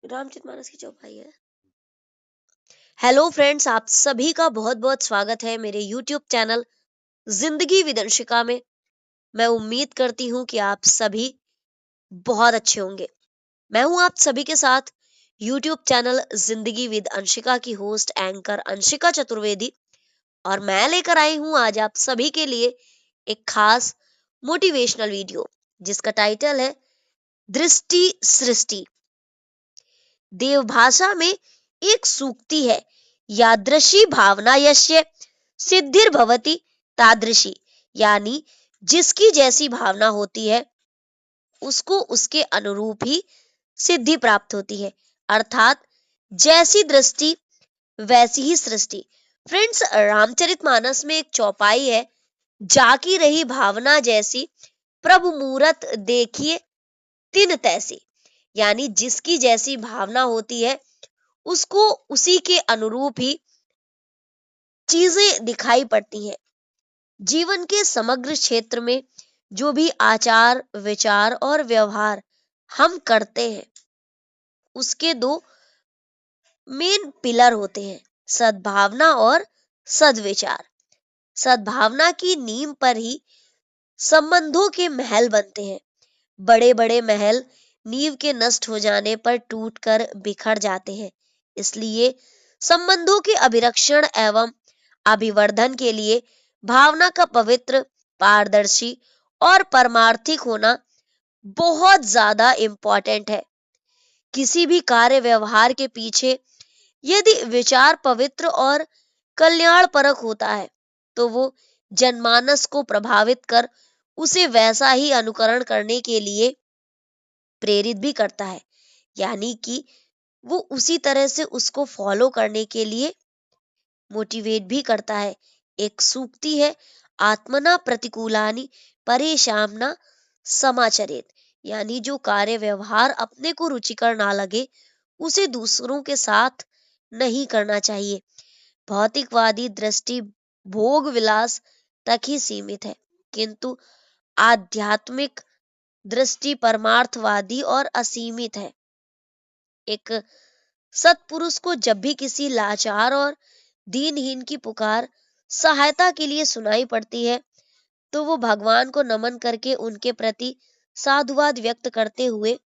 रामचरितमानस की चौपाई है। हेलो फ्रेंड्स, आप सभी का बहुत बहुत स्वागत है मेरे यूट्यूब चैनल जिंदगी विद अंशिका में। मैं उम्मीद करती हूँ कि आप सभी बहुत अच्छे होंगे। मैं हूँ आप सभी के साथ यूट्यूब चैनल जिंदगी विद अंशिका की होस्ट एंकर अंशिका चतुर्वेदी, और मैं लेकर आई हूँ आज आप सभी के लिए एक खास मोटिवेशनल वीडियो जिसका टाइटल है दृष्टि सृष्टि। देवभाषा में एक सूक्ति है, यादृशी भावना यस्य सिद्धिर्भवति तादृशी, यानी जिसकी जैसी भावना होती है उसको उसके अनुरूप ही सिद्धि प्राप्त होती है। अर्थात जैसी दृष्टि वैसी ही सृष्टि। फ्रेंड्स, रामचरितमानस में एक चौपाई है, जाकी रही भावना जैसी प्रभु मूरत देखिए तिन तैसी, यानी जिसकी जैसी भावना होती है उसको उसी के अनुरूप ही चीजें दिखाई पड़ती हैं। जीवन के समग्र क्षेत्र में जो भी आचार विचार और व्यवहार हम करते हैं उसके दो मेन पिलर होते हैं, सद्भावना और सद्विचार। सद्भावना की नींव पर ही संबंधों के महल बनते हैं। बड़े बड़े महल नींव के नष्ट हो जाने पर टूटकर बिखर जाते हैं। इसलिए संबंधों के अभिरक्षण एवं अभिवर्धन के लिए भावना का पवित्र, पारदर्शी और परमार्थिक होना बहुत ज्यादा इंपॉर्टेंट है। किसी भी कार्य व्यवहार के पीछे यदि विचार पवित्र और कल्याणपरक होता है तो वो जनमानस को प्रभावित कर उसे वैसा ही अनुकरण करने के लिए प्रेरित भी करता है, यानी कि वो उसी तरह से उसको फॉलो करने के लिए मोटिवेट भी करता है। एक सूक्ति है, आत्मना प्रतिकूलानि परेशामना समाचरेत, यानी जो कार्य व्यवहार अपने को रुचिकर ना लगे उसे दूसरों के साथ नहीं करना चाहिए। भौतिकवादी दृष्टि भोग विलास तक ही सीमित है, किंतु आध्यात्मिक दृष्टि परमार्थवादी और असीमित है। एक सत्पुरुष को जब भी किसी लाचार और दीनहीन की पुकार सहायता के लिए सुनाई पड़ती है तो वो भगवान को नमन करके उनके प्रति साधुवाद व्यक्त करते हुए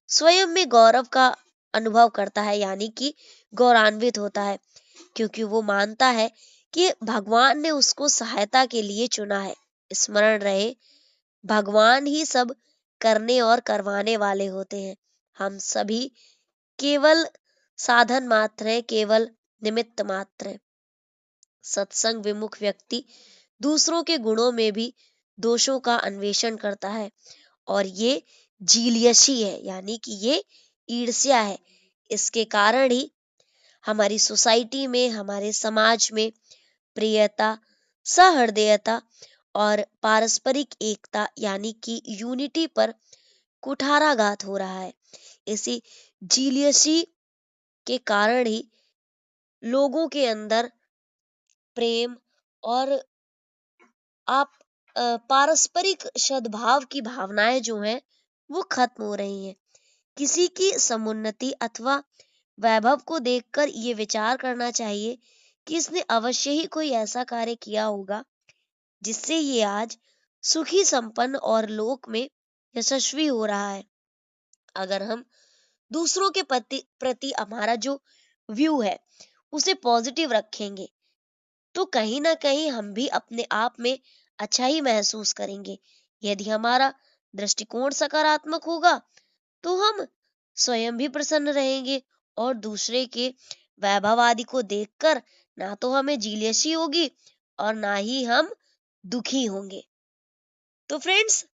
स्वयं में गौरव का अनुभव करता है, यानी कि गौरवान्वित होता है, क्योंकि वो मानता है कि भगवान ने उसको सहायता के लिए चुना है। स्मरण रहे, भगवान ही सब करने और करवाने वाले होते हैं। हम सभी केवल साधन मात्र है, केवल निमित्त मात्र है। सत्संग विमुख व्यक्ति दूसरों के गुणों में भी दोषों का अन्वेषण करता है, और ये जीलियसी है, यानी कि ये ईर्ष्या है। इसके कारण ही हमारी सोसाइटी में, हमारे समाज में प्रियता, सहृदयता और पारस्परिक एकता यानी कि यूनिटी पर कुठाराघात हो रहा है। इसी जीलियसी के कारण ही लोगों के अंदर प्रेम और आप पारस्परिक सद्भाव की भावनाएं जो हैं वो खत्म हो रही हैं। किसी की समुन्नति अथवा वैभव को देखकर ये विचार करना चाहिए कि इसने अवश्य ही कोई ऐसा कार्य किया होगा जिससे ये आज सुखी संपन्न और लोक में यशस्वी हो रहा है। अगर हम दूसरों के प्रति हमारा जो व्यू है उसे पॉजिटिव रखेंगे तो कहीं ना कहीं हम भी अपने आप में अच्छा ही महसूस करेंगे। यदि हमारा दृष्टिकोण सकारात्मक होगा तो हम स्वयं भी प्रसन्न रहेंगे, और दूसरे के वैभव आदि को देखकर ना तो हमें जीलियसी होगी और ना ही हम दुखी होंगे। तो फ्रेंड्स,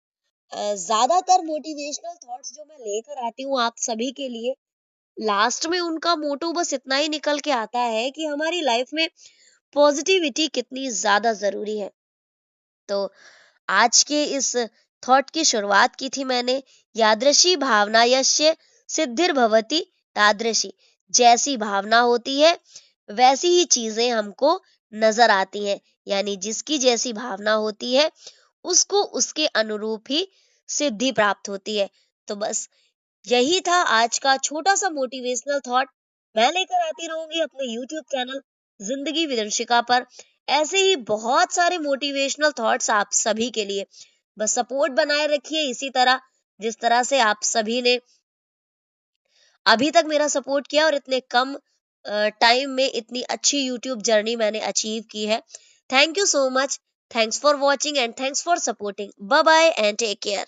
ज्यादातर मोटिवेशनल थॉट्स जो मैं लेकर आती हूँ आप सभी के लिए, लास्ट में उनका मोटो बस इतना ही निकल के आता है कि हमारी लाइफ में पॉजिटिविटी कितनी ज्यादा जरूरी है। तो आज के इस थॉट की शुरुआत की थी मैंने, यादृशी भावना यस्य सिद्धिर्भवति तादृशी, जैसी भावना होती है वैसी ही चीजें हमको नजर आती हैं, यानी जिसकी जैसी भावना होती है उसको उसके अनुरूप ही सिद्धि प्राप्त होती है। तो बस यही था आज का छोटा सा मोटिवेशनल थॉट। मैं लेकर आती रहूंगी अपने यूट्यूब चैनल जिंदगी विदर्शिका पर ऐसे ही बहुत सारे मोटिवेशनल थॉट्स आप सभी के लिए। बस सपोर्ट बनाए रखिए इसी तरह, जिस तरह से आप सभी ने अभी तक मेरा सपोर्ट किया और इतने कम टाइम में इतनी अच्छी यूट्यूब जर्नी मैंने अचीव की है। Thank you so much. Thanks for watching and thanks for supporting. Bye bye and take care.